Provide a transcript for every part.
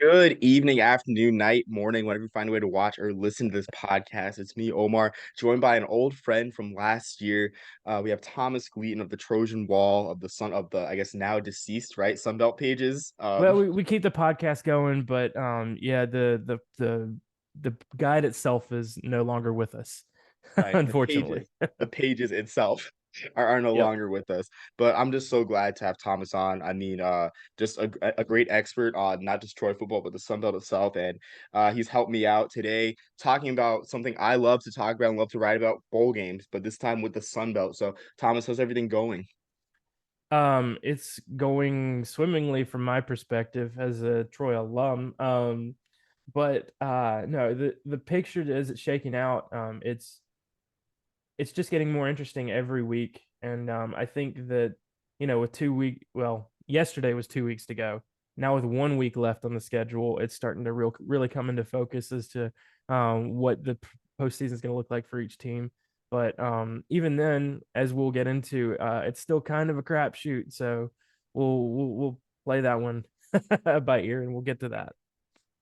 Good evening, afternoon, night, morning, whenever you find a way to watch or listen to this podcast. It's me, Omar, joined by an old friend from last year. We have Thomas Gleaton of the Trojan Wall of the son of the, I guess now deceased, right? Sunbelt pages. Well, we keep the podcast going, but yeah, the guide itself is no longer with us, Right. unfortunately. The pages itself are no Yep. longer with us. But I'm just so glad to have Thomas on. I mean, just a great expert on not just Troy football, but the Sun Belt itself. And he's helped me out today talking about something I love to talk about and love to write about bowl games, but this time with the Sun Belt. So, Thomas, how's everything going? It's going swimmingly from my perspective as a Troy alum. But no, the picture as it's shaking out, it's just getting more interesting every week. And I think that, with yesterday was 2 weeks to go. Now with 1 week left on the schedule, it's starting to really come into focus as to what the postseason is going to look like for each team. But even then, as we'll get into, it's still kind of a crapshoot. So we'll play that one by ear, and we'll get to that.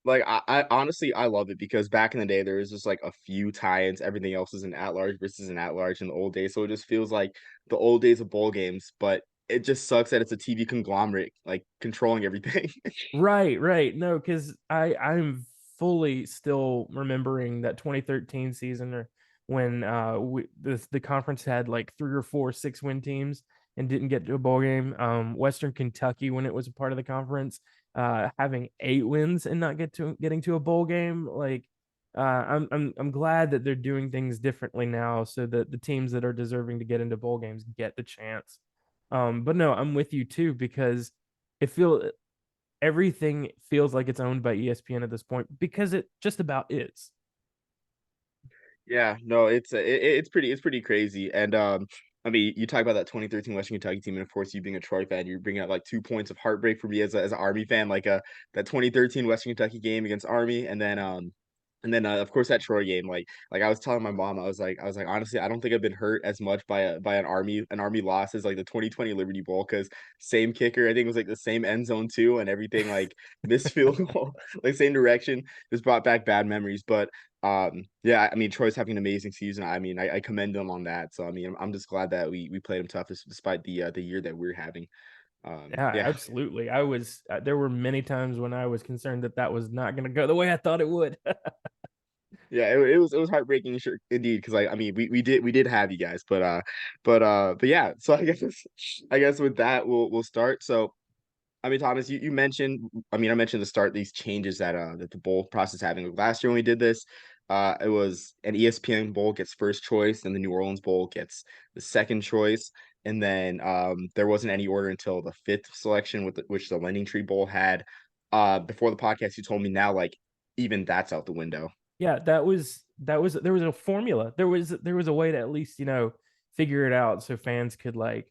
Like I honestly I love it because back in the day there was just like a few tie-ins, everything else is an at-large versus an at-large in the old days. So it just feels like the old days of bowl games, but it just sucks that it's a TV conglomerate like controlling everything. Right, right. No, because I'm fully still remembering that 2013 season or when the conference had like three or four 6-win teams and didn't get to a bowl game. Western Kentucky, when it was a part of the conference, having 8 wins and not getting to a bowl game. Like I'm glad that they're doing things differently now so that the teams that are deserving to get into bowl games get the chance. But no, I'm with you too because it feel everything feels like it's owned by ESPN at this point because it just about is. Yeah, no, it's pretty crazy. And I mean, you talk about that 2013 Western Kentucky team, and of course, you being a Troy fan, you're bringing up like 2 points of heartbreak for me as an Army fan, like that 2013 Western Kentucky game against Army, and then of course that Troy game, like I was telling my mom, I was like, honestly, I don't think I've been hurt as much by an Army loss as like the 2020 Liberty Bowl because same kicker, I think it was like the same end zone too, and everything like missed field goal, like same direction, just brought back bad memories. But yeah, I mean Troy's having an amazing season. I mean, I commend them on that. So I mean, I'm just glad that we played them tough despite the year that we're having. Yeah, Yeah. absolutely. I was there were many times when I was concerned that that was not going to go the way I thought it would. Yeah, it was heartbreaking, sure, indeed, because I mean we did have you guys, but yeah. So I guess with that we'll start. So I mean, Thomas, you mentioned, I mean, I mentioned to start these changes that the bowl process is having. Last year when we did this, it was an ESPN bowl gets first choice, and the New Orleans Bowl gets the second choice, and then there wasn't any order until the fifth selection, which the Lending Tree Bowl had. Before the podcast, you told me now like even that's out the window. Yeah, that was there was a formula. There was a way to at least, figure it out so fans could like,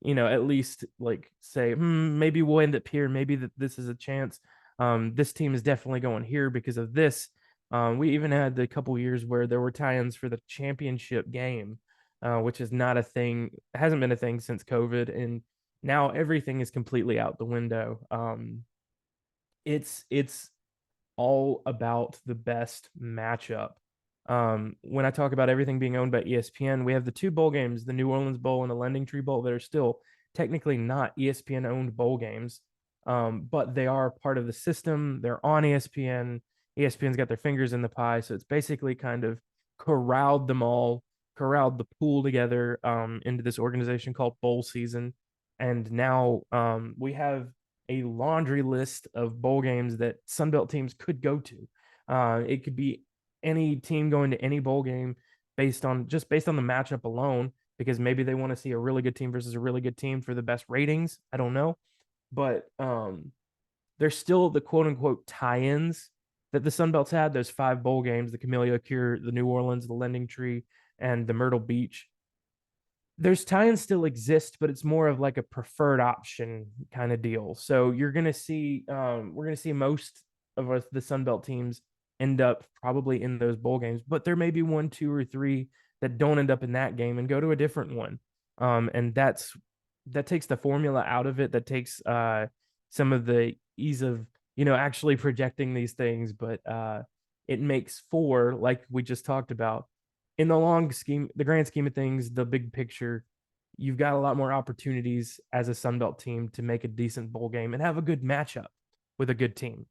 at least like say, maybe we'll end up here, maybe that this is a chance. This team is definitely going here because of this. We even had the couple years where there were tie-ins for the championship game, which is not a thing, hasn't been a thing since COVID, and now everything is completely out the window. It's all about the best matchup. When I talk about everything being owned by ESPN, we have the two bowl games, the New Orleans Bowl and the Lending Tree Bowl, that are still technically not ESPN owned bowl games, but they are part of the system. They're on ESPN. ESPN's got their fingers in the pie. So it's basically kind of corralled them all, corralled the pool together into this organization called Bowl Season. And now we have a laundry list of bowl games that Sunbelt teams could go to. It could be any team going to any bowl game based on the matchup alone, because maybe they want to see a really good team versus a really good team for the best ratings. I don't know, but there's still the quote unquote tie-ins that the Sunbelts had. Those five bowl games: the Camellia Cure, the New Orleans, the Lending Tree, and the Myrtle Beach. There's tie-ins still exist, but it's more of like a preferred option kind of deal. So you're gonna see, we're gonna see most of us, the Sun Belt teams, end up probably in those bowl games, but there may be one, two, or three that don't end up in that game and go to a different one. And that takes the formula out of it. That takes some of the ease of actually projecting these things, but it makes for, like we just talked about, in the grand scheme of things, the big picture, you've got a lot more opportunities as a Sun Belt team to make a decent bowl game and have a good matchup with a good team.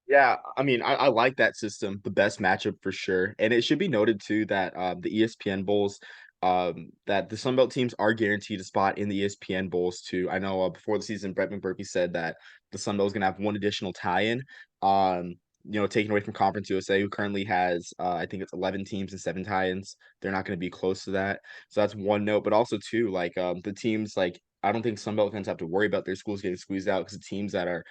Yeah, I mean, I like that system, the best matchup for sure. And it should be noted too that the ESPN Bowls, that the Sun Belt teams are guaranteed a spot in the ESPN Bowls too. I know before the season, Brett McBurphy said that the Sun Belt is gonna have one additional tie-in, taken away from Conference USA, who currently has I think it's 11 teams and 7 tie-ins. They're not gonna be close to that. So that's one note. But also too, like the teams like I don't think Sun Belt fans have to worry about their schools getting squeezed out because the teams that are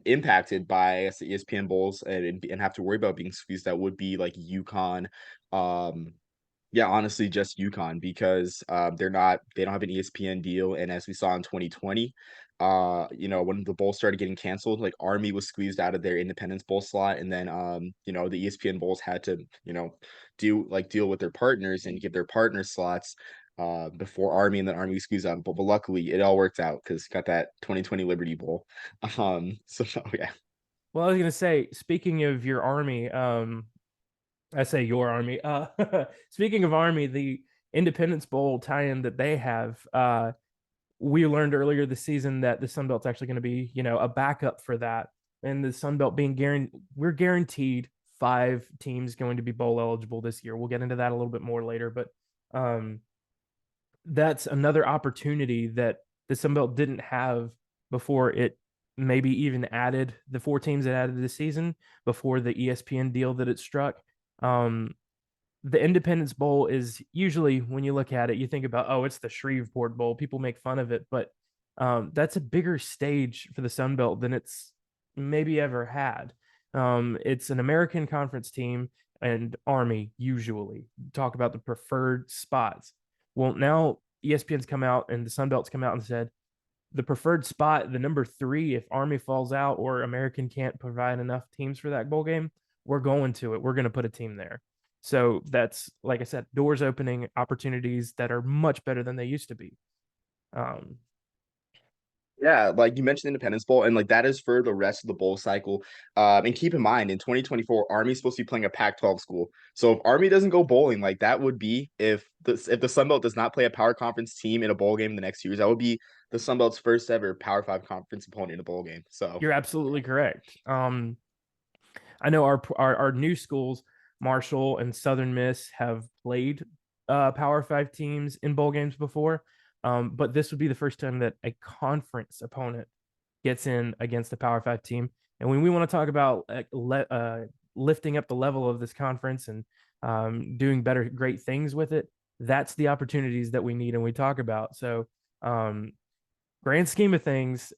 impacted by I guess the ESPN Bowls and have to worry about being squeezed that would be like UConn. Yeah, honestly, just UConn because they don't have an ESPN deal, and as we saw in 2020, when the bowl started getting canceled, like Army was squeezed out of their Independence Bowl slot, and then the ESPN Bowls had to deal with their partners and give their partners slots before Army, and then Army squeezed out. But luckily, it all worked out because got that 2020 Liberty Bowl. So yeah. Well, I was gonna say, speaking of your Army, I say your Army. Speaking of Army, the Independence Bowl tie-in that they have, we learned earlier this season that the Sun Belt's actually going to be, a backup for that. And the Sun Belt being we're guaranteed 5 teams going to be bowl eligible this year. We'll get into that a little bit more later, but um, that's another opportunity that the Sun Belt didn't have before it maybe even added the 4 teams it added this season before the ESPN deal that it struck. Um, the Independence Bowl is usually, when you look at it, you think about, oh, it's the Shreveport Bowl. People make fun of it, but that's a bigger stage for the Sun Belt than it's maybe ever had. It's an American Conference team and Army usually talk about the preferred spots. Well, now ESPN's come out and the Sun Belt's come out and said the preferred spot, the number 3, if Army falls out or American can't provide enough teams for that bowl game, we're going to it. We're going to put a team there. So that's, like I said, doors opening, opportunities that are much better than they used to be. Um, Yeah, like you mentioned Independence Bowl, and like that is for the rest of the bowl cycle. And keep in mind, in 2024, Army's supposed to be playing a Pac-12 school. So if Army doesn't go bowling, like that would be if the Sun Belt does not play a power conference team in a bowl game in the next years, that would be the Sun Belt's first ever Power Five conference opponent in a bowl game. So you're absolutely correct. I know our new schools, Marshall and Southern Miss, have played Power Five teams in bowl games before, but this would be the first time that a conference opponent gets in against a Power Five team. And when we want to talk about lifting up the level of this conference and doing better, great things with it, that's the opportunities that we need and we talk about. So, grand scheme of things,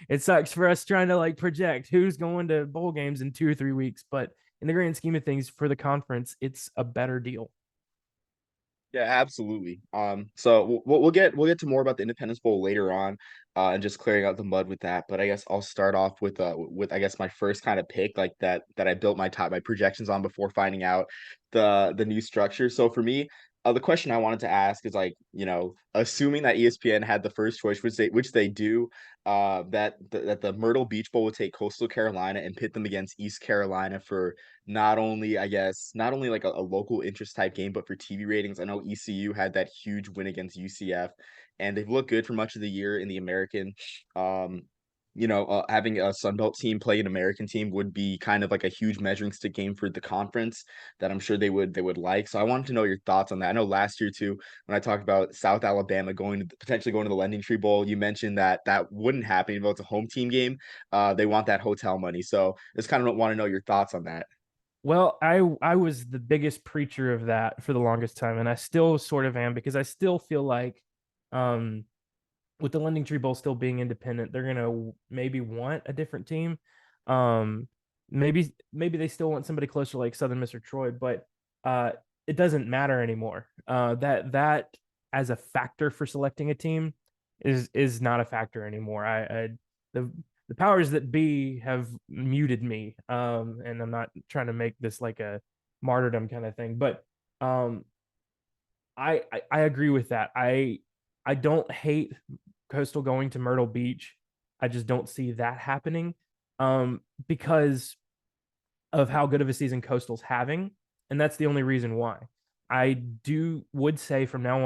it sucks for us trying to like project who's going to bowl games in 2 or 3 weeks. But in the grand scheme of things, for the conference, it's a better deal. yeah, absolutely. So we'll get to more about the Independence Bowl later on, and just clearing out the mud with that. But I guess I'll start off with I guess my first kind of pick like that I built my projections on before finding out the new structure. So for me, the question I wanted to ask is like assuming that ESPN had the first choice, which they do, that the Myrtle Beach Bowl would take Coastal Carolina and pit them against East Carolina for not only like a local interest type game, but for TV ratings. I know ECU had that huge win against UCF, and they've looked good for much of the year in the American. Um, Having a Sun Belt team play an American team would be kind of like a huge measuring stick game for the conference that I'm sure they would like. So I wanted to know your thoughts on that. I know last year too, when I talked about South Alabama potentially going to the Lending Tree Bowl, you mentioned that that wouldn't happen even though it's a home team game. They want that hotel money. So just kind of want to know your thoughts on that. Well, I was the biggest preacher of that for the longest time, and I still sort of am because I still feel like, um, with the Lending Tree Bowl still being independent, they're gonna maybe want a different team. Um, maybe they still want somebody closer like Southern Miss or Troy, but it doesn't matter anymore. That as a factor for selecting a team is not a factor anymore. The the powers that be have muted me, and I'm not trying to make this like a martyrdom kind of thing, but um, I agree with that. I don't hate Coastal going to Myrtle Beach. I just don't see that happening because of how good of a season Coastal's having, and that's the only reason why. I do would say from now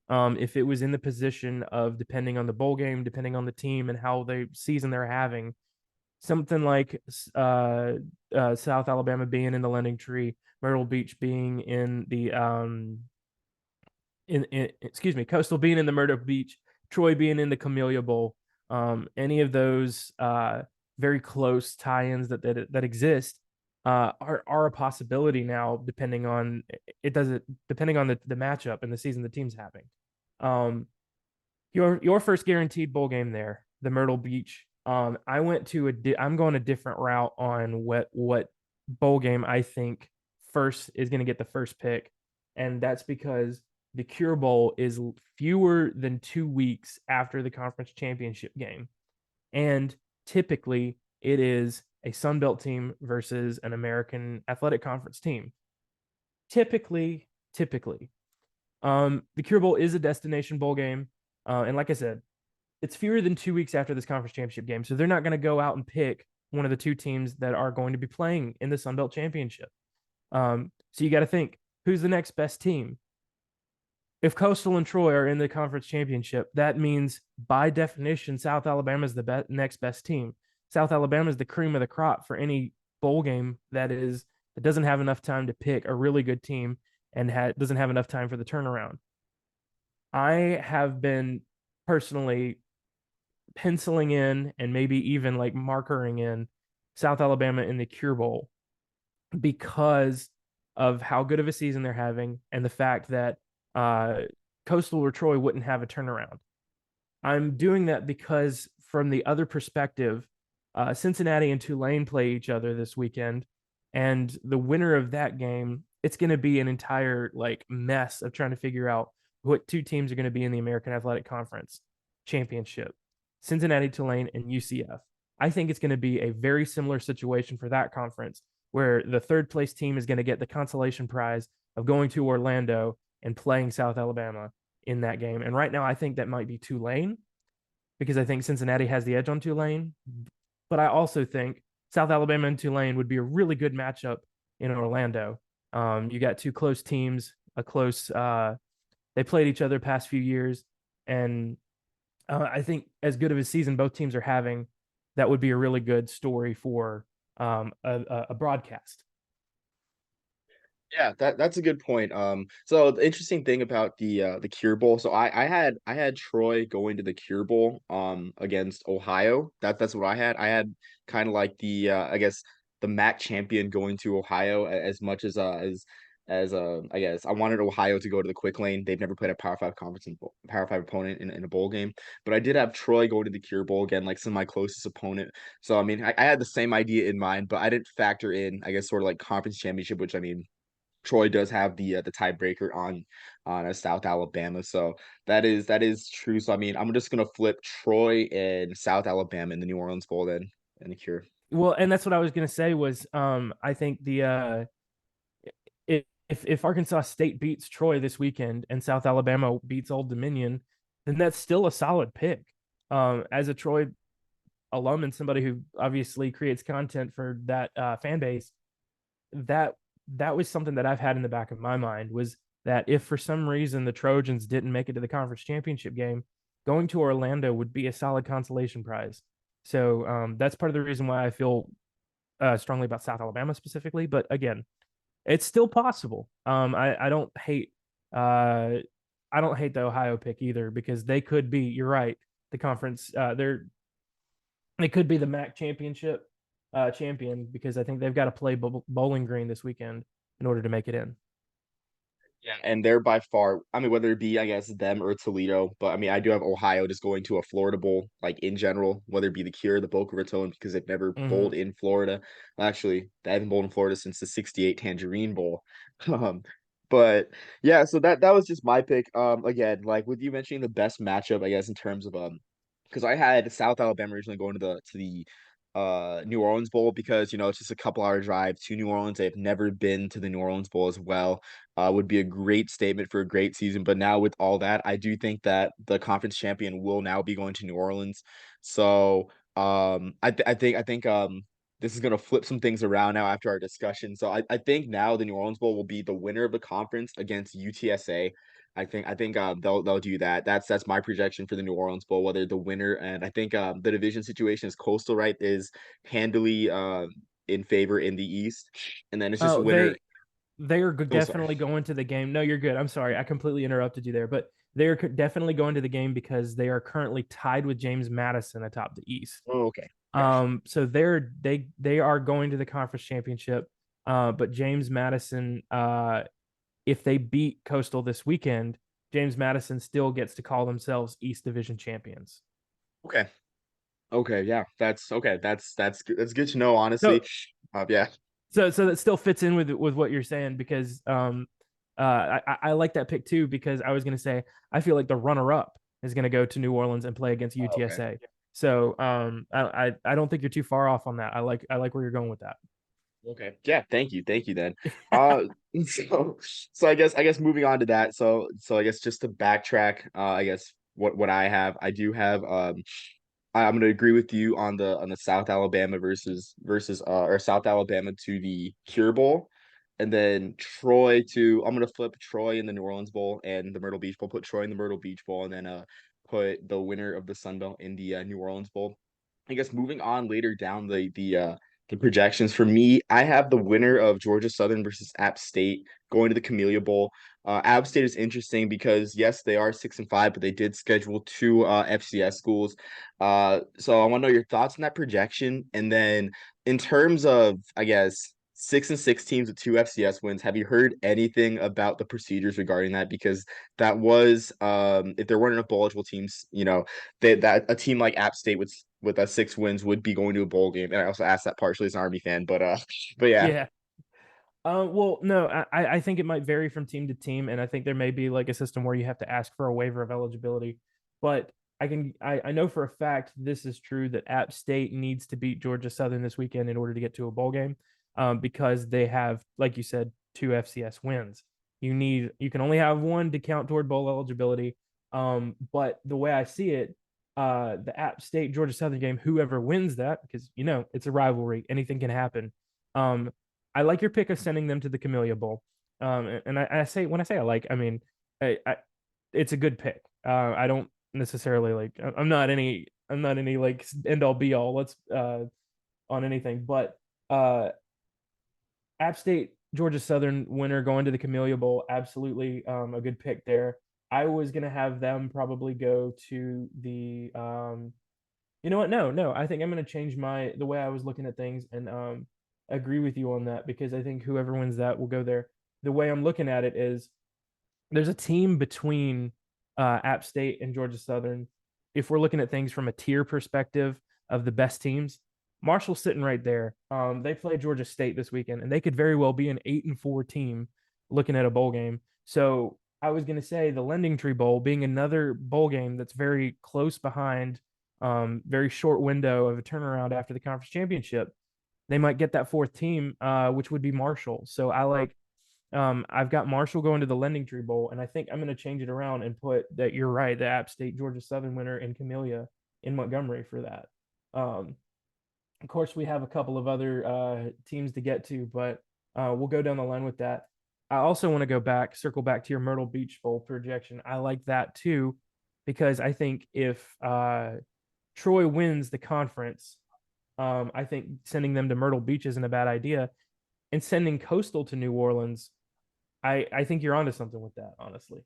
on, if it was in the position of depending on the bowl game, depending on the team and how the season they're having, something like South Alabama being in the Lending Tree, Myrtle Beach being in the excuse me, Coastal being in the Myrtle Beach, Troy being in the Camellia Bowl, any of those very close tie-ins that exist are a possibility now, depending on it doesn't depending on the matchup and the season the team's having. Um, your first guaranteed bowl game there, the Myrtle Beach. I went to I'm going a different route on what bowl game I think first is going to get the first pick, and that's because the Cure Bowl is fewer than 2 weeks after the conference championship game, and typically it is a Sun Belt team versus an American Athletic Conference team. Typically, the Cure Bowl is a destination bowl game, and like I said, it's fewer than 2 weeks after this conference championship game. So they're not going to go out and pick one of the two teams that are going to be playing in the Sun Belt Championship. So you got to think, who's the next best team? If Coastal and Troy are in the conference championship, that means by definition, South Alabama is the next best team. South Alabama is the cream of the crop for any bowl game that doesn't have enough time to pick a really good team and doesn't have enough time for the turnaround. I have been personally penciling in and maybe even like markering in South Alabama in the Cure Bowl because of how good of a season they're having and the fact that uh, Coastal or Troy wouldn't have a turnaround. I'm doing that because, from the other perspective, Cincinnati and Tulane play each other this weekend, and the winner of that game, it's going to be an entire like mess of trying to figure out what two teams are going to be in the American Athletic Conference championship. Cincinnati, Tulane, and UCF. I think it's going to be a very similar situation for that conference where the third place team is going to get the consolation prize of going to Orlando and playing South Alabama in that game. And right now, I think that might be Tulane because I think Cincinnati has the edge on Tulane. But I also think South Alabama and Tulane would be a really good matchup in Orlando. You got two close teams, they played each other past few years. And I think as good of a season both teams are having, that would be a really good story for a broadcast. Yeah, that's a good point. So the interesting thing about the Cure Bowl, so I had Troy going to the Cure Bowl against Ohio. That's what I had. I had kind of like the I guess the MAC champion going to Ohio as much as I guess I wanted Ohio to go to the quick lane. They've never played a Power Five conference in Power Five opponent in a bowl game, but I did have Troy going to the Cure Bowl again, like some of my closest opponent. So I mean, I had the same idea in mind, but I didn't factor in, I guess, sort of like conference championship, which I mean Troy does have the tiebreaker on a South Alabama, so that is true. So I mean, I'm just gonna flip Troy and South Alabama in the New Orleans Bowl then and the Cure. Well, and that's what I was going to say was I think the if Arkansas State beats Troy this weekend and South Alabama beats Old Dominion, then that's still a solid pick. As a Troy alum and somebody who obviously creates content for that fan base, that that was something that I've had in the back of my mind was that if for some reason the Trojans didn't make it to the conference championship game, going to Orlando would be a solid consolation prize. So that's part of the reason why I feel strongly about South Alabama specifically. But again, it's still possible. Uh, I don't hate the Ohio pick either because they could be. You're right. The conference. They could be the MAC championship champion because I think they've got to play Bowling Green this weekend in order to make it in. Yeah, and they're by far, I mean, whether it be, I guess, them or Toledo, but I mean, I do have Ohio just going to a Florida Bowl, like in general, whether it be the Cure, the Boca Raton, because they've never Mm-hmm. bowled in Florida. Actually, they haven't bowled in Florida since the '68 Tangerine Bowl. Um, but yeah, so that was just my pick. Again, like with you mentioning the best matchup, I guess, in terms of because I had South Alabama originally going to the New Orleans Bowl because it's just a couple hour drive to New Orleans. They've never been to the New Orleans Bowl as well. Would be a great statement for a great season. But now with all that, I do think that the conference champion will now be going to New Orleans. So I think this is gonna flip some things around now after our discussion. So I think now the New Orleans Bowl will be the winner of the conference against UTSA. I think they'll do that. That's my projection for the New Orleans Bowl, whether the winner, and I think the division situation is Coastal, right, is handily in favor in the East, and then it's just Oh, winner. they are Oh, sorry. definitely going to the game. No, you're good. I'm sorry. I completely interrupted you there, but they're definitely going to the game because they are currently tied with James Madison atop the East. Oh, okay. Gotcha. So they are going to the conference championship. But James Madison, if they beat Coastal this weekend, James Madison still gets to call themselves East Division champions. Okay. Okay. Yeah. That's okay. That's good. That's good to know. Honestly. So Yeah. so that still fits in with what you're saying because I like that pick too because I was gonna say I feel like the runner up is gonna go to New Orleans and play against Okay. UTSA. So I don't think you're too far off on that. I like where you're going with that. Okay. Yeah. Thank you. Then. Uh. So I guess moving on to that. So I guess just to backtrack. I guess what I have. I do have. I'm going to agree with you on the South Alabama versus or South Alabama to the Cure Bowl, and then Troy to I'm going to flip Troy in the New Orleans Bowl and the Myrtle Beach Bowl. Put Troy in the Myrtle Beach Bowl, and then put the winner of the Sun Belt in the New Orleans Bowl. I guess moving on later down the projections for me, I have the winner of Georgia Southern versus App State going to the Camellia Bowl. App State is interesting because yes, they are 6-5, but they did schedule two FCS schools. So I want to know your thoughts on that projection, and then in terms of, I guess, 6-6 teams with two FCS wins, have you heard anything about the procedures regarding that? Because that was, if there weren't enough bowl eligible teams, that a team like App State with a 6 wins would be going to a bowl game. And I also asked that partially as an Army fan, but yeah. Yeah. Well, no, I think it might vary from team to team, and I think there may be like a system where you have to ask for a waiver of eligibility. But I know for a fact this is true that App State needs to beat Georgia Southern this weekend in order to get to a bowl game, because they have, like you said, two FCS wins. You can only have one to count toward bowl eligibility. But the way I see it, the App State Georgia Southern game, whoever wins that, because it's a rivalry, anything can happen. Um, I like your pick of sending them to the Camellia Bowl. And I say when I say I like, I mean it's a good pick. I don't necessarily like. I'm not any like end all be all. Let's on anything, but App State Georgia Southern winner going to the Camellia Bowl, absolutely a good pick there. I was gonna have them probably go to the you know what? No. I think I'm going to change the way I was looking at things and agree with you on that because I think whoever wins that will go there. The way I'm looking at it is there's a team between App State and Georgia Southern. If we're looking at things from a tier perspective of the best teams, Marshall's sitting right there. They play Georgia State this weekend, and they could very well be an 8-4 team looking at a bowl game. So I was going to say the Lending Tree Bowl being another bowl game that's very close behind, very short window of a turnaround after the conference championship. They might get that fourth team, which would be Marshall. So I've got Marshall going to the Lending Tree Bowl, and I think I'm going to change it around and put that you're right, the App State Georgia Southern winner in Camellia in Montgomery for that. Um, of course, we have a couple of other teams to get to, but we'll go down the line with that. I also want to circle back to your Myrtle Beach Bowl projection. I like that too, because I think if Troy wins the conference, I think sending them to Myrtle Beach isn't a bad idea. And sending Coastal to New Orleans, I think you're onto something with that, honestly.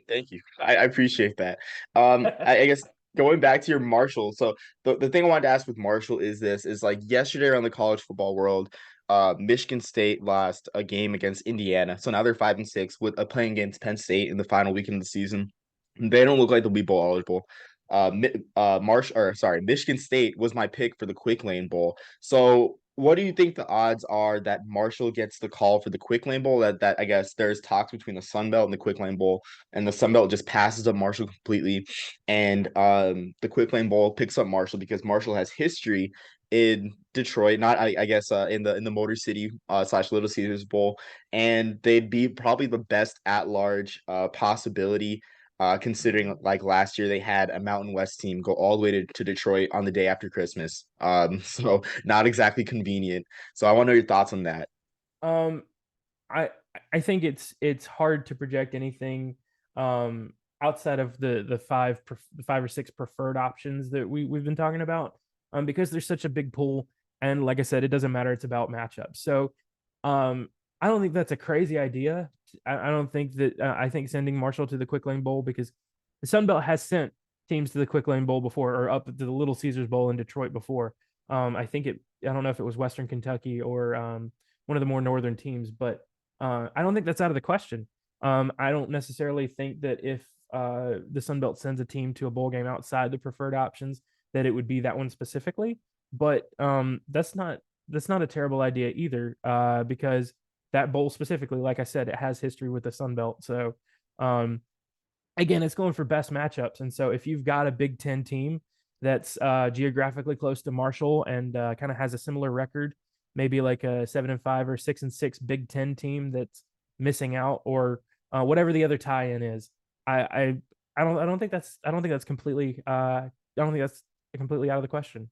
Thank you. I appreciate that. I guess going back to your Marshall. So the thing I wanted to ask with Marshall is this is like yesterday around the college football world, Michigan State lost a game against Indiana. So now they're 5-6 with playing against Penn State in the final weekend of the season. They don't look like they'll be bowl eligible. Michigan State was my pick for the Quick Lane Bowl. So what do you think the odds are that Marshall gets the call for the Quick Lane Bowl? That I guess there's talks between the Sun Belt and the Quick Lane Bowl, and the Sun Belt just passes up Marshall completely, and the Quick Lane Bowl picks up Marshall because Marshall has history in Detroit, not I guess in the Motor City slash Little Caesars Bowl, and they'd be probably the best at large possibility. Considering like last year they had a Mountain West team go all the way to Detroit on the day after Christmas. So not exactly convenient. So I want to know your thoughts on that. Um, I I think it's hard to project anything um outside of the five or six preferred options that we've been talking about because there's such a big pool, and like I said, it doesn't matter, it's about matchups. So um I don't think that's a crazy idea. I don't think that I think sending Marshall to the Quick Lane Bowl because the Sun Belt has sent teams to the Quick Lane Bowl before or up to the Little Caesars Bowl in Detroit before. I think it I don't know if it was Western Kentucky or one of the more northern teams, but I don't think that's out of the question. I don't necessarily think that if the Sun Belt sends a team to a bowl game outside the preferred options, that it would be that one specifically. But that's not a terrible idea either, because that bowl specifically, like I said, it has history with the Sun Belt. So um, again, it's going for best matchups, and so if you've got a Big Ten team that's geographically close to Marshall and kind of has a similar record, maybe like a 7-5 or 6-6 Big Ten team that's missing out, or whatever the other tie-in is. I I I don't think that's completely I don't think that's completely out of the question.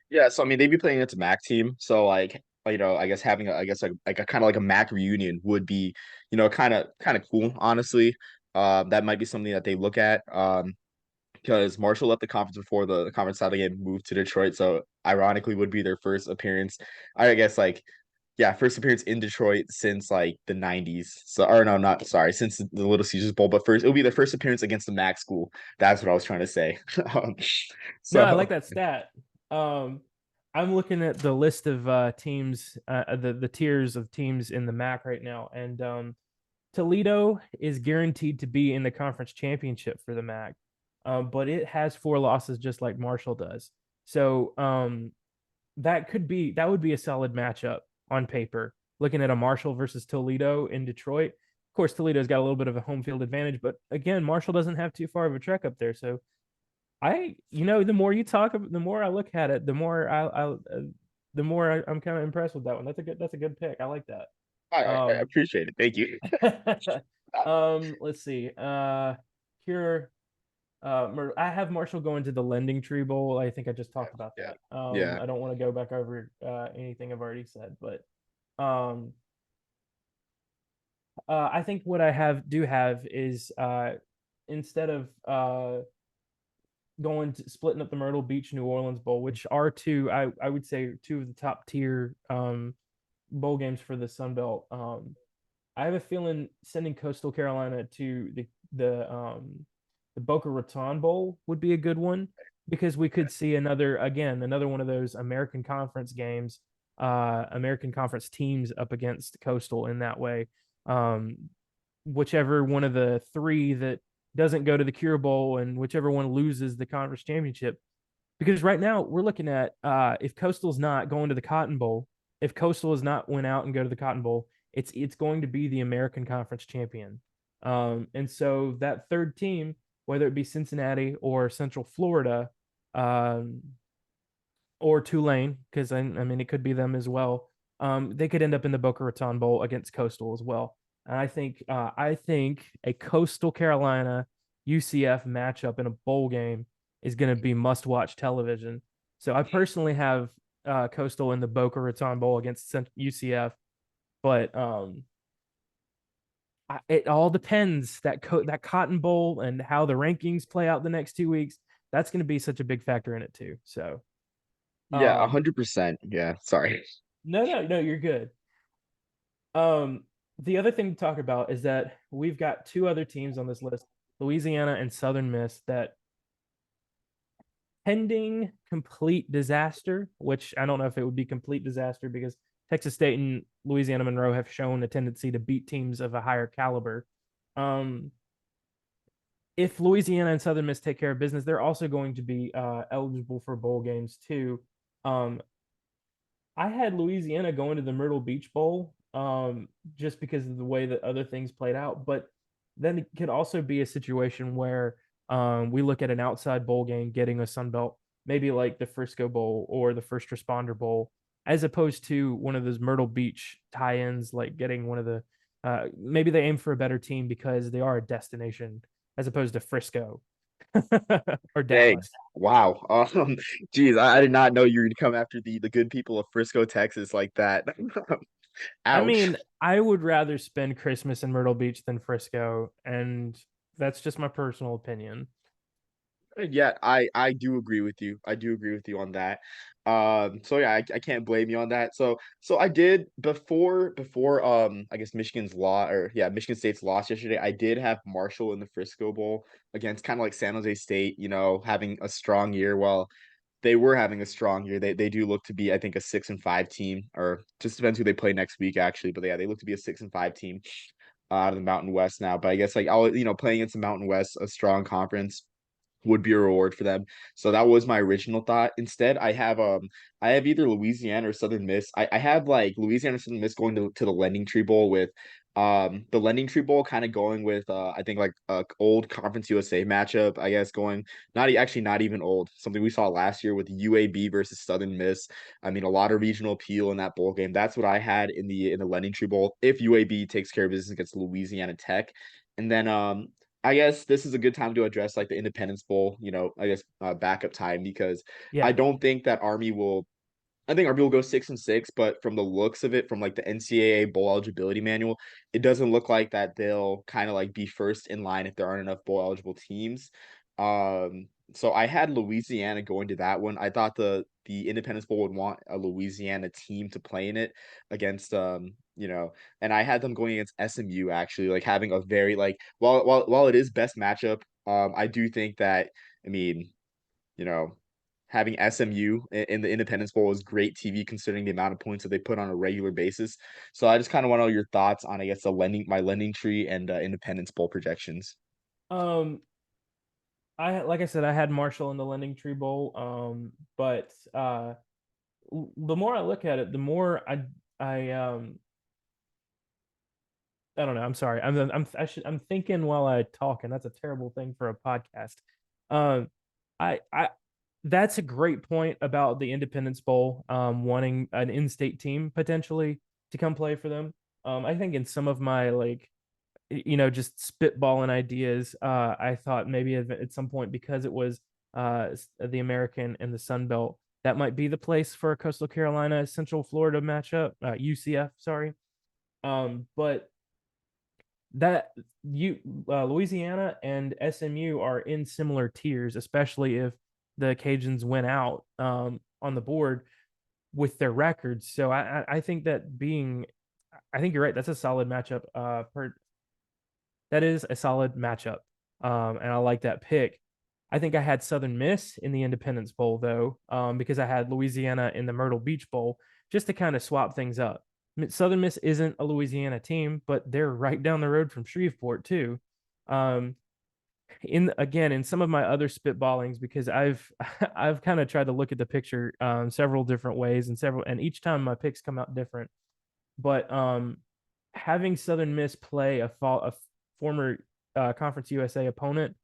Yeah, so I mean they'd be playing against a MAC team, so like I guess having I guess like a kind of like a MAC reunion would be kind of cool, honestly. That might be something that they look at. Because Marshall left the conference before the conference title game moved to Detroit, so ironically would be their first appearance. I guess like yeah, first appearance in Detroit since like the 90s. So or no, not sorry, since the Little Caesars Bowl, but first it'll be their first appearance against the MAC school. That's what I was trying to say. um, No, I like so that stat. Um, I'm looking at the list of teams, the tiers of teams in the MAC right now, and Toledo is guaranteed to be in the conference championship for the MAC, but it has four losses just like Marshall does. So that would be a solid matchup on paper. Looking at a Marshall versus Toledo in Detroit, of course Toledo's got a little bit of a home field advantage, but again Marshall doesn't have too far of a trek up there. So the more you talk, the more I look at it, the more I'm kind of impressed with that one. That's a good pick. I like that. I Um, appreciate it. Thank you. let's see. Here, I have Marshall going to the Lending Tree Bowl. I think I just talked about Yeah. that. Yeah. I don't want to go back over anything I've already said, but um, I think what I have is instead of going to splitting up the Myrtle Beach New Orleans Bowl, which are I would say two of the top tier bowl games for the Sun Belt. I have a feeling sending Coastal Carolina to the Boca Raton Bowl would be a good one because we could see another one of those American Conference games, American Conference teams up against Coastal in that way. Um, whichever one of the three that doesn't go to the Cure Bowl and whichever one loses the conference championship. Because right now we're looking at if Coastal's not going to the Cotton Bowl, if Coastal has not went out and go to the Cotton Bowl, it's going to be the American Conference champion. And so that third team, whether it be Cincinnati or Central Florida, um, or Tulane, because I mean it could be them as well. They could end up in the Boca Raton Bowl against Coastal as well. And I think a Coastal Carolina UCF matchup in a bowl game is going to be must watch television. So I personally have Coastal in the Boca Raton Bowl against UCF, but it all depends that Cotton Bowl and how the rankings play out the next 2 weeks. That's going to be such a big factor in it too. So Yeah, um, 100%. Yeah, sorry. no, you're good. Um, the other thing to talk about is that we've got two other teams on this list, Louisiana and Southern Miss, that pending complete disaster, which I don't know if it would be complete disaster because Texas State and Louisiana Monroe have shown a tendency to beat teams of a higher caliber. Um, if Louisiana and Southern Miss take care of business, they're also going to be eligible for bowl games too. Um, I had Louisiana going to the Myrtle Beach Bowl, just because of the way that other things played out. But then it could also be a situation where we look at an outside bowl game getting a Sun Belt, maybe like the Frisco Bowl or the First Responder Bowl, as opposed to one of those Myrtle Beach tie-ins, like getting one of the maybe they aim for a better team because they are a destination as opposed to Frisco or Dang. Dallas. Wow. Geez, I did not know you were gonna come after the good people of Frisco, Texas like that. I Ouch. mean, I would rather spend Christmas in Myrtle Beach than Frisco, and that's just my personal opinion. Yeah, I do agree with you. I do agree with you on that. So yeah, I can't blame you on that. So I did before I guess Michigan's law or yeah, Michigan State's loss yesterday. I did have Marshall in the Frisco Bowl against kind of like San Jose State, having a strong year. Well, they were having a strong year. They do look to be, I think, a 6-5 team, or just depends who they play next week, actually. But yeah, they look to be a 6-5 team out of the Mountain West now. But I guess like I'll playing against the Mountain West, a strong conference would be a reward for them. So that was my original thought. Instead, I have either Louisiana or Southern Miss. I have like Louisiana or Southern Miss going to the Lending Tree Bowl with the Lending Tree Bowl kind of going with I think like a old Conference USA matchup, I guess going actually not even old. Something we saw last year with UAB versus Southern Miss. I mean a lot of regional appeal in that bowl game. That's what I had in the Lending Tree Bowl if UAB takes care of business against Louisiana Tech. And then I guess this is a good time to address like the Independence Bowl, I guess backup time because I Yeah. don't think that Army will. I think Army will go 6-6, but from the looks of it, from like the NCAA bowl eligibility manual, it doesn't look like that they'll kind of like be first in line if there aren't enough bowl eligible teams. So I had Louisiana going to that one. I thought the Independence Bowl would want a Louisiana team to play in it against and I had them going against SMU actually, like having a very like while it is best matchup, I do think that I mean you know, having SMU in the Independence Bowl is great TV considering the amount of points that they put on a regular basis. So I just kind of want to know your thoughts on, I guess, my lending tree and Independence Bowl projections. Um, I like I said, I had Marshall in the Lending Tree Bowl. But the more I look at it, the more I don't know. I'm sorry. I'm thinking while I talk, and that's a terrible thing for a podcast. Um, I that's a great point about the Independence Bowl, wanting an in-state team potentially to come play for them. I think in some of my like, just spitballing ideas, I thought maybe at some point because it was the American and the Sun Belt, that might be the place for a Coastal Carolina Central Florida matchup, UCF, sorry. But that you Louisiana and SMU are in similar tiers, especially if the Cajuns went out on the board with their records. So I think I think you're right. That's a solid matchup. That is a solid matchup, and I like that pick. I think I had Southern Miss in the Independence Bowl though, because I had Louisiana in the Myrtle Beach Bowl just to kind of swap things up. Southern Miss isn't a Louisiana team, but they're right down the road from Shreveport too. Um, in some of my other spitballings, because I've kind of tried to look at the picture several different ways and each time my picks come out different. But having Southern Miss play a former Conference USA opponent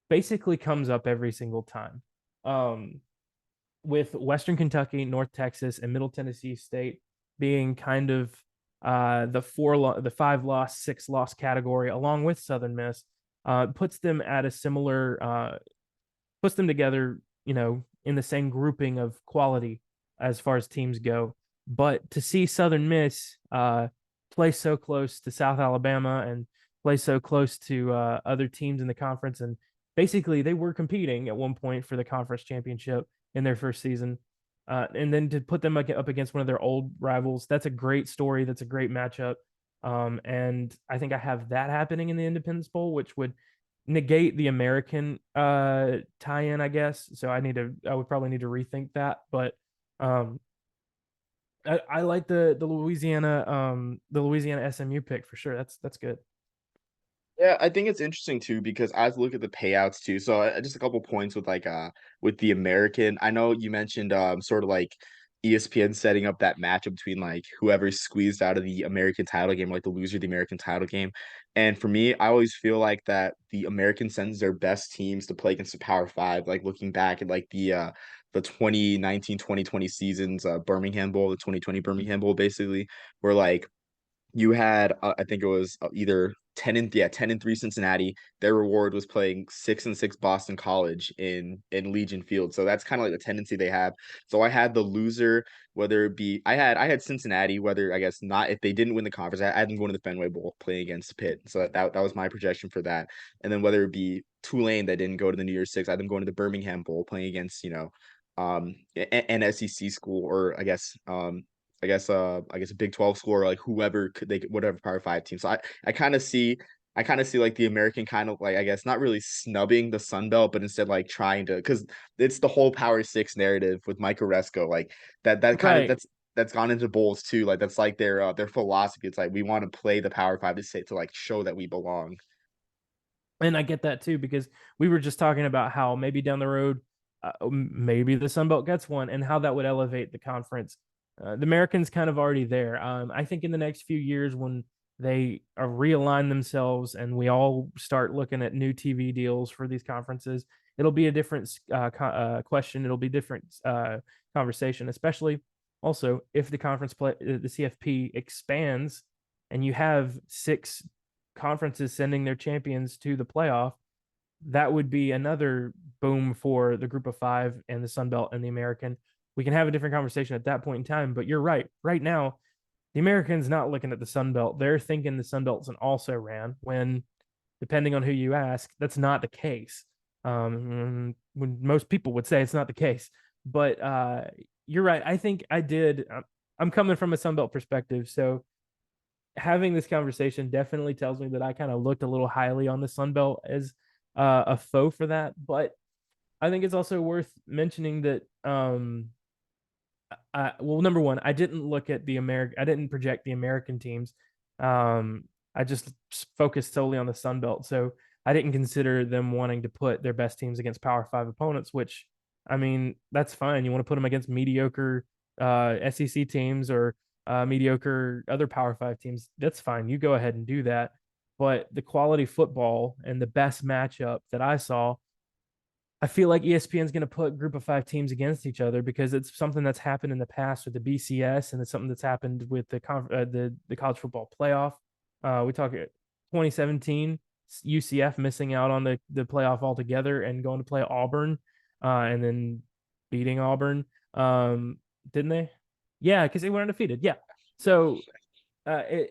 basically comes up every single time. Um, with Western Kentucky, North Texas, and Middle Tennessee State being kind of the 5 loss, 6 loss category, along with Southern Miss, puts them at a similar puts them together, in the same grouping of quality as far as teams go. But to see Southern Miss play so close to South Alabama and play so close to other teams in the conference, and basically they were competing at one point for the conference championship in their first season. And then to put them up against one of their old rivals, that's a great story. That's a great matchup. And I think I have that happening in the Independence Bowl, which would negate the American tie-in, I guess. So I would probably need to rethink that. But um I like the Louisiana SMU pick for sure. That's good. Yeah, I think it's interesting too because I was look at the payouts too. So just a couple points with like with the American. I know you mentioned sort of like ESPN setting up that matchup between like whoever squeezed out of the American title game, like the loser of the American title game. And for me, I always feel like that the American sends their best teams to play against the Power Five. Like looking back at like the 2019-2020 seasons, Birmingham Bowl, the 2020 Birmingham Bowl, basically, where like you had I think it was either 10-3 Cincinnati. Their reward was playing 6-6 Boston College in Legion Field. So that's kind of like the tendency they have. So I had the loser, whether it be I had Cincinnati, whether I guess not if they didn't win the conference, I had them going to the Fenway Bowl playing against Pitt. So that was my projection for that. And then whether it be Tulane that didn't go to the New Year's Six, I had them going to the Birmingham Bowl playing against, an SEC school, or I guess a Big 12 school, or like whoever could they whatever Power Five team. So I kind of see like the American kind of like, I guess, not really snubbing the Sun Belt, but instead like trying to, because it's the whole Power Six narrative with Mike Oresco, like that kind of Right. that's gone into bowls too. Like that's like their philosophy. It's like we want to play the Power Five to say to like show that we belong. And I get that too, because we were just talking about how maybe down the road, maybe the Sun Belt gets one, and how that would elevate the conference. The Americans kind of already there. I think in the next few years, when they realign themselves and we all start looking at new TV deals for these conferences, it'll be a different question. It'll be different conversation, especially also if the conference play the CFP expands and you have six conferences sending their champions to the playoff. That would be another boom for the group of five and the Sun Belt and the American. We can have a different conversation at that point in time, but you're right. Right now, the American's not looking at the Sun Belt. They're thinking the Sun Belt's an also ran, when, depending on who you ask, that's not the case. When most people would say it's not the case. But you're right. I think I did. I'm coming from a Sun Belt perspective. So having this conversation definitely tells me that I kind of looked a little highly on the Sun Belt as a foe for that. But I think it's also worth mentioning that, well, number one, I didn't look at the American, I didn't project the American teams. I just focused solely on the Sun Belt. So I didn't consider them wanting to put their best teams against Power Five opponents, which, I mean, that's fine. You want to put them against mediocre SEC teams, or mediocre other Power Five teams, that's fine. You go ahead and do that. But the quality football and the best matchup that I saw, I feel like ESPN is going to put group of five teams against each other, because it's something that's happened in the past with the BCS, and it's something that's happened with the college football playoff. We talk 2017 UCF missing out on the playoff altogether and going to play Auburn, and then beating Auburn. Didn't they? Yeah, because they were undefeated. Yeah. So I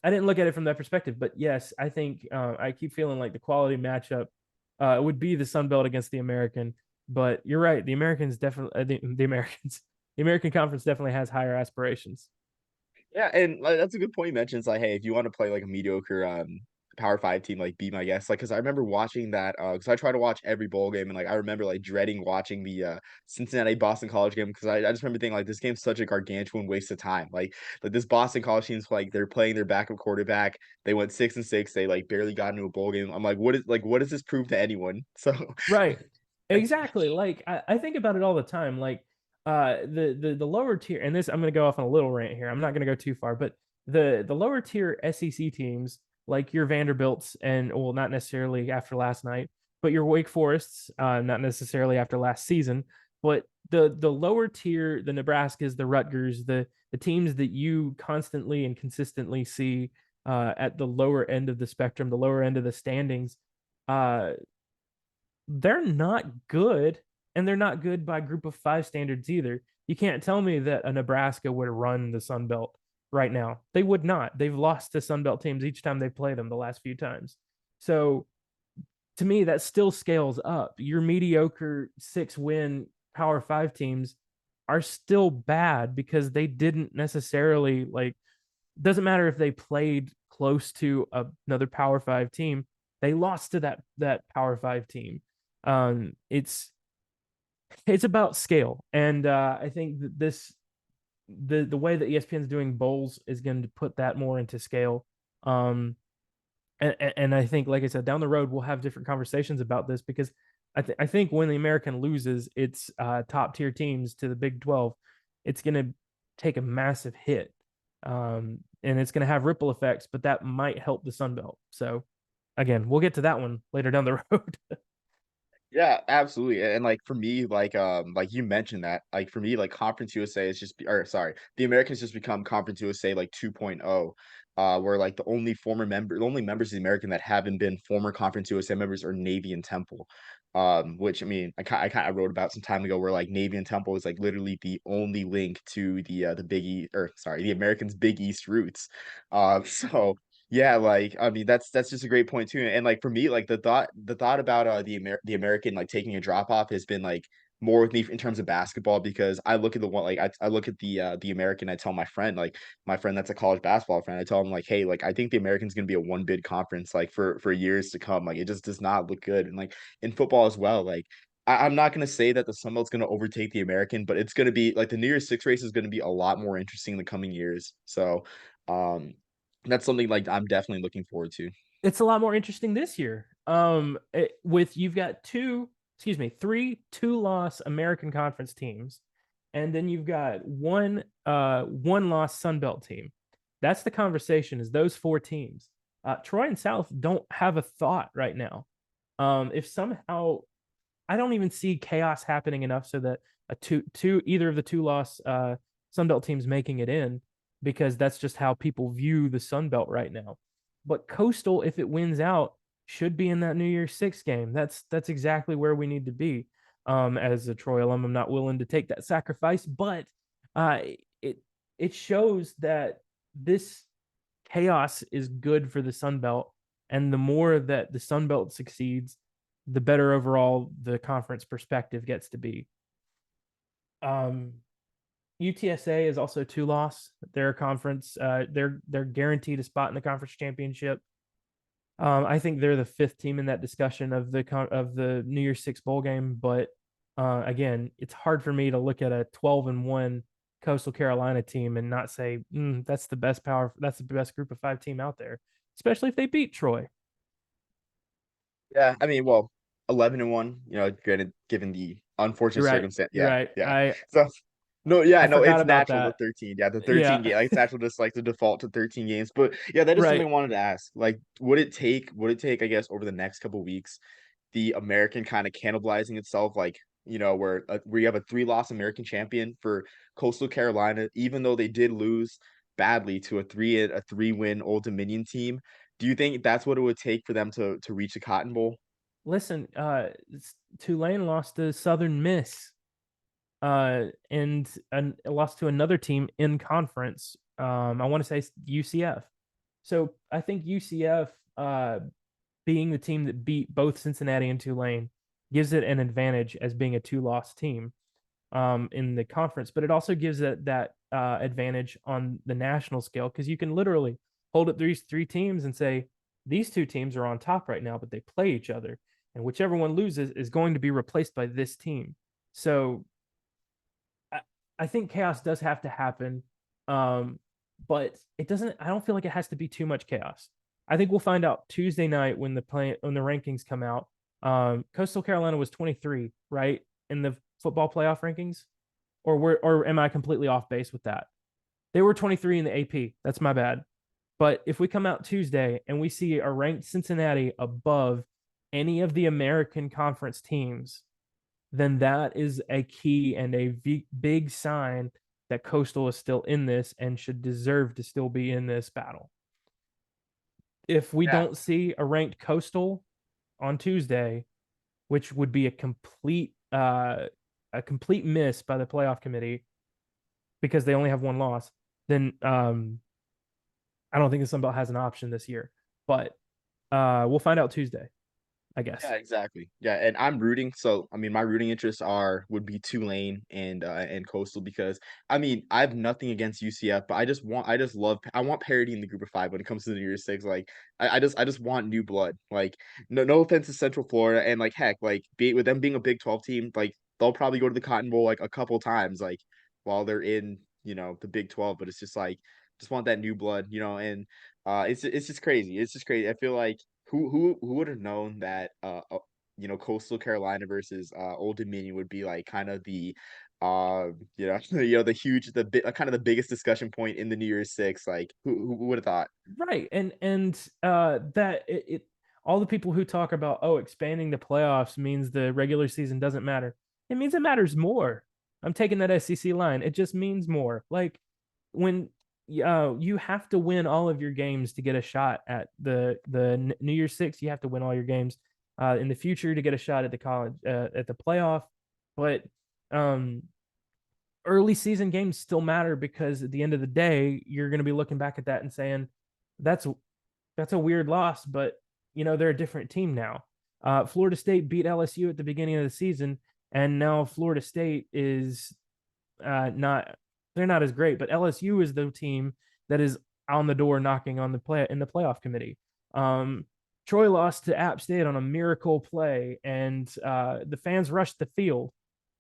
didn't look at it from that perspective, but yes, I think I keep feeling like the quality matchup would be the Sun Belt against the American. But you're right, the Americans definitely the Americans the American Conference definitely has higher aspirations. Yeah, and like, that's a good point you mentioned. It's like, hey, if you want to play like a mediocre Power Five team, like be my guest. Like, because I remember watching that. Because I try to watch every bowl game, and like I remember like dreading watching the Cincinnati Boston College game, because I just remember thinking like this game's such a gargantuan waste of time. Like this Boston College team's like they're playing their backup quarterback. They went 6-6. They like barely got into a bowl game. I'm like, what does this prove to anyone? So Right. it's Exactly. Like I think about it all the time. Like the lower tier, and this, I'm gonna go off on a little rant here. I'm not gonna go too far, but the lower tier SEC teams, like your Vanderbilts, and well, not necessarily after last night, but your Wake Forests, not necessarily after last season, but the lower tier, the Nebraskas, the Rutgers, the teams that you constantly and consistently see at the lower end of the spectrum, the lower end of the standings, uh, they're not good, and they're not good by group of five standards either. You can't tell me that a Nebraska would run the Sun Belt right now. They would not. They've lost to Sun Belt teams each time they've played them the last few times. So to me, that still scales up. Your mediocre 6-win Power Five teams are still bad, because they didn't necessarily, like, doesn't matter if they played close to another Power Five team, they lost to that Power Five team. It's about scale, and I think that the way that ESPN is doing bowls is going to put that more into scale. And I think, like I said, down the road we'll have different conversations about this, because I think when the American loses its top tier teams to the Big 12, it's going to take a massive hit. And it's going to have ripple effects, but that might help the Sun Belt. So again, we'll get to that one later down the road. Yeah, absolutely. And like for me, like you mentioned that, like for me, like Conference USA is just or sorry, the Americans just become Conference USA like 2.0, where like the only members of the American that haven't been former Conference USA members are Navy and Temple. Which I mean, I kind of wrote about some time ago where like Navy and Temple is like literally the only link to the Big East, or sorry, the Americans' Big East roots. So yeah, like, I mean, that's just a great point too, and, like, for me, like, the thought about, the American, like, taking a drop off has been, like, more with me in terms of basketball because I look at the one like, I look at the American, I tell my friend, like, my friend that's a college basketball fan, I tell him, like, "Hey, like, I think the American's gonna be a one bid conference, like, for years to come, like, it just does not look good," and, like, in football as well, like, I'm not gonna say that the Sun Belt's gonna overtake the American, but it's gonna be like, the New Year's Six race is gonna be a lot more interesting in the coming years, so, um that's something, like, I'm definitely looking forward to. It's a lot more interesting this year. With you've got three two-loss American Conference teams, and then you've got one-loss Sun Belt team. That's the conversation. Is those four teams? Troy and South don't have a thought right now. If somehow I don't even see chaos happening enough so that a two either of the two-loss Sun Belt teams making it in, because that's just how people view the Sun Belt right now. But Coastal, if it wins out, should be in that New Year's Six game. That's exactly where we need to be. As a Troy alum, I'm not willing to take that sacrifice, but uh, it it shows that this chaos is good for the Sun Belt, and the more that the Sun Belt succeeds, the better overall the conference perspective gets to be. Um, UTSA is also two loss. Their conference, they're guaranteed a spot in the conference championship. I think they're the fifth team in that discussion of the New Year's Six bowl game. But again, it's hard for me to look at a 12-1 Coastal Carolina team and not say that's the best power. That's the best group of five team out there, especially if they beat Troy. Yeah, I mean, well, 11-1, granted, given the unfortunate You're right. circumstance. You're Yeah, right. yeah. I So, no, yeah, I no, forgot it's about natural, the that. 13. Yeah, the 13 Yeah. game, like, it's natural just, like, the default to 13 games, but, yeah, that is something Right. I wanted to ask. Like, would it take, I guess, over the next couple weeks, the American kinda cannibalizing itself, like, where you have a three-loss American champion for Coastal Carolina, even though they did lose badly to a three-win Old Dominion team. Do you think that's what it would take for them to reach the Cotton Bowl? Listen, Tulane lost to Southern Miss, and lost to another team in conference. I want to say UCF. So I think UCF, being the team that beat both Cincinnati and Tulane, gives it an advantage as being a two-loss team in the conference. But it also gives it that advantage on the national scale because you can literally hold up these three teams and say these two teams are on top right now, but they play each other, and whichever one loses is going to be replaced by this team. So I, I think chaos does have to happen, um, but it doesn't. I don't feel like it has to be too much chaos. I think we'll find out Tuesday night when the rankings come out. Coastal Carolina was 23, right, in the football playoff rankings, or am I completely off base with that? They were 23 in the AP. That's my bad. But if we come out Tuesday and we see a ranked Cincinnati above any of the American Conference teams, then that is a key and a big sign that Coastal is still in this and should deserve to still be in this battle. If we Yeah. don't see a ranked Coastal on Tuesday, which would be a complete miss by the playoff committee because they only have one loss, then I don't think the Sun Belt has an option this year. But we'll find out Tuesday, I guess. Yeah, exactly. Yeah, and I'm rooting. So, I mean, my rooting interests would be Tulane and Coastal because I mean, I have nothing against UCF, but I want parity in the group of five when it comes to the Year Six. Like, I just want new blood. Like, no offense to Central Florida, and like heck, like with them being a Big 12 team, like they'll probably go to the Cotton Bowl like a couple times, like while they're in the Big 12. But it's just like just want that new blood, and it's just crazy. It's just crazy. I feel like who would have known that Coastal Carolina versus Old Dominion would be like kind of the the huge kind of the biggest discussion point in the New Year's Six. Like who would have thought? Right. And that it all the people who talk about, oh, expanding the playoffs means the regular season doesn't matter. It means it matters more. I'm taking that SEC line. It just means more. Like when you have to win all of your games to get a shot at the New Year's Six. You have to win all your games in the future to get a shot at the college at the playoff. But um, early season games still matter because at the end of the day, you're going to be looking back at that and saying that's that's a weird loss, but they're a different team now. Florida State beat LSU at the beginning of the season, and now Florida State is not they're not as great, but LSU is the team that is on the door knocking on the play in the playoff committee. Um, Troy lost to App State on a miracle play, and the fans rushed the field.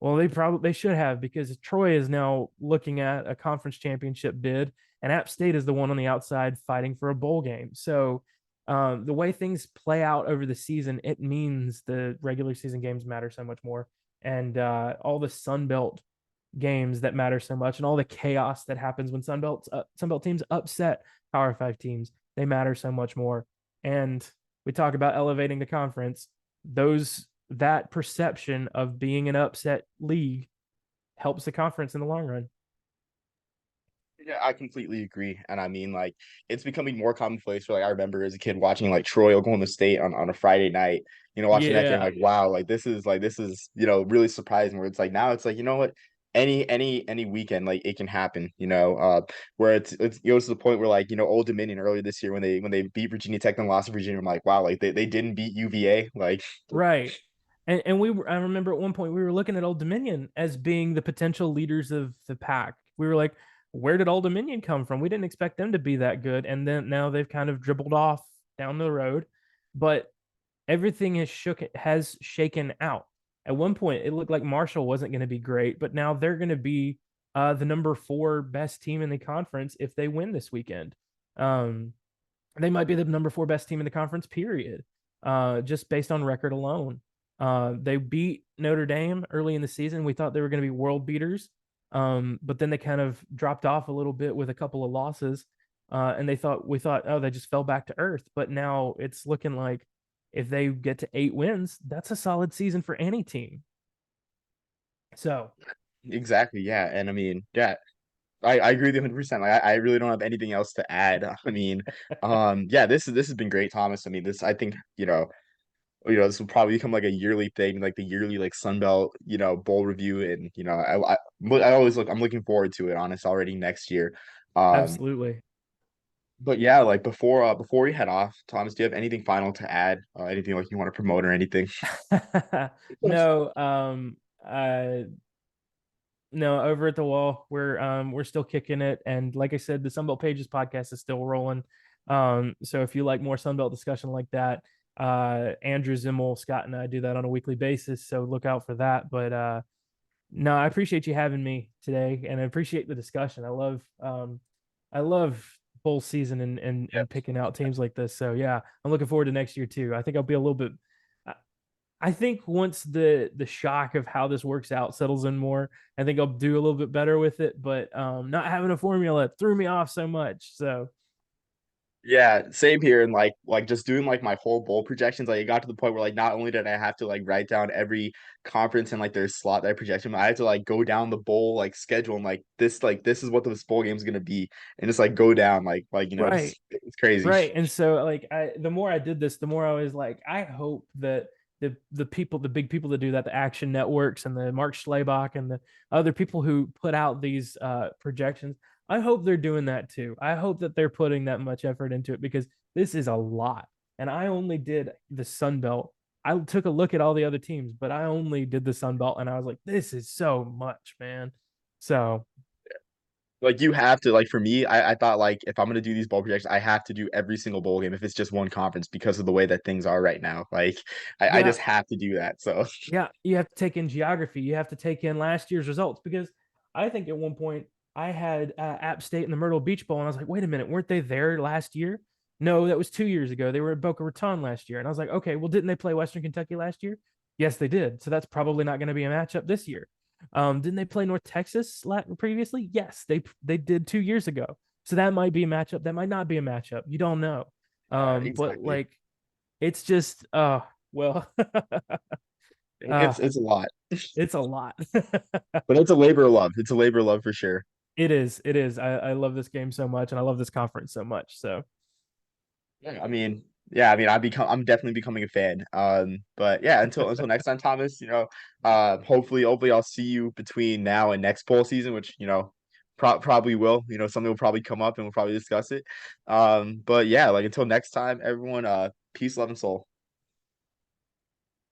Well, they should have because Troy is now looking at a conference championship bid, and App State is the one on the outside fighting for a bowl game. So the way things play out over the season, it means the regular season games matter so much more, and all the Sun Belt games that matter so much, and all the chaos that happens when Sunbelt teams upset Power Five teams, they matter so much more. And we talk about elevating the conference; that perception of being an upset league helps the conference in the long run. Yeah, I completely agree. And I mean, like, it's becoming more commonplace for like I remember as a kid watching like Troy Oklahoma State on a Friday night, watching that game, Yeah, like, wow, like this is really surprising. Where it's like now it's like, you know what? Any weekend, like it can happen, where it goes to the point where like, Old Dominion earlier this year when they beat Virginia Tech and lost to Virginia, I'm like, wow, like they didn't beat UVA. Like right. And I remember at one point we were looking at Old Dominion as being the potential leaders of the pack. We were like, where did Old Dominion come from? We didn't expect them to be that good, and then now they've kind of dribbled off down the road. But everything has shaken out. At one point, it looked like Marshall wasn't going to be great, but now they're going to be the number 4 best team in the conference if they win this weekend. Um, they might be the number 4 best team in the conference, period, just based on record alone. They beat Notre Dame early in the season. We thought they were going to be world beaters, but then they kind of dropped off a little bit with a couple of losses. And we thought, oh, they just fell back to earth. But now it's looking like if they get to 8 wins, that's a solid season for any team. So, exactly, yeah. And I mean, yeah, I agree with you 100%. Like I really don't have anything else to add. I mean, yeah, this has been great, Thomas. I mean, this I think, this will probably become like a yearly thing, like the yearly like Sunbelt, bowl review. And I'm looking forward to it, honest, already next year. Um, absolutely. but yeah, like before we head off, Thomas, do you have anything final to add? Anything like you want to promote or anything? No, no, over at the wall, we're still kicking it, and like I said, the Sunbelt Pages podcast is still rolling. So if you like more Sunbelt discussion like that, Andrew Zimmel, Scott, and I do that on a weekly basis. So look out for that. But no, I appreciate you having me today, and I appreciate the discussion. I love bowl season and picking out teams like this. So yeah, I'm looking forward to next year too. I think I'll be a little bit. I think once the shock of how this works out settles in more, I think I'll do a little bit better with it. But not having a formula threw me off so much. So Yeah, same here. And like just doing like my whole bowl projections, like it got to the point where like not only did I have to like write down every conference and like their slot that I projected, but I had to like go down the bowl like schedule and like this is what this bowl game is gonna be, and just like go down right, it's crazy. right. And so like the more I did this, the more I was like, I hope that the big people that do that, the Action Networks and the Mark Schlabach and the other people who put out these projections, I hope they're doing that too. I hope that they're putting that much effort into it because this is a lot. And I only did the Sun Belt. I took a look at all the other teams, but I only did the Sun Belt, and I was like, this is so much, man. So Like you have to like for me, I thought like if I'm gonna do these bowl projections, I have to do every single bowl game if it's just one conference because of the way that things are right now. Like I yeah, just have to do that. So yeah, you have to take in geography. You have to take in last year's results because I think at one point I had App State in the Myrtle Beach Bowl, and I was like, wait a minute, weren't they there last year? No, that was 2 years ago. They were at Boca Raton last year. And I was like, okay, well, didn't they play Western Kentucky last year? Yes, they did. So that's probably not going to be a matchup this year. Didn't they play North Texas previously? Yes, they did 2 years ago. So that might be a matchup. That might not be a matchup. You don't know. Yeah, But exactly. like it's just well, uh It's a lot, it's a lot. but it's a labor of love. It's a labor of love for sure. It is. It is. I love this game so much and I love this conference so much. So Yeah, I mean, yeah, I mean, I'm definitely becoming a fan. But yeah, until next time, Thomas, hopefully I'll see you between now and next bowl season, which, probably will. Something will probably come up and we'll probably discuss it. But yeah, like until next time, everyone, peace, love, and soul.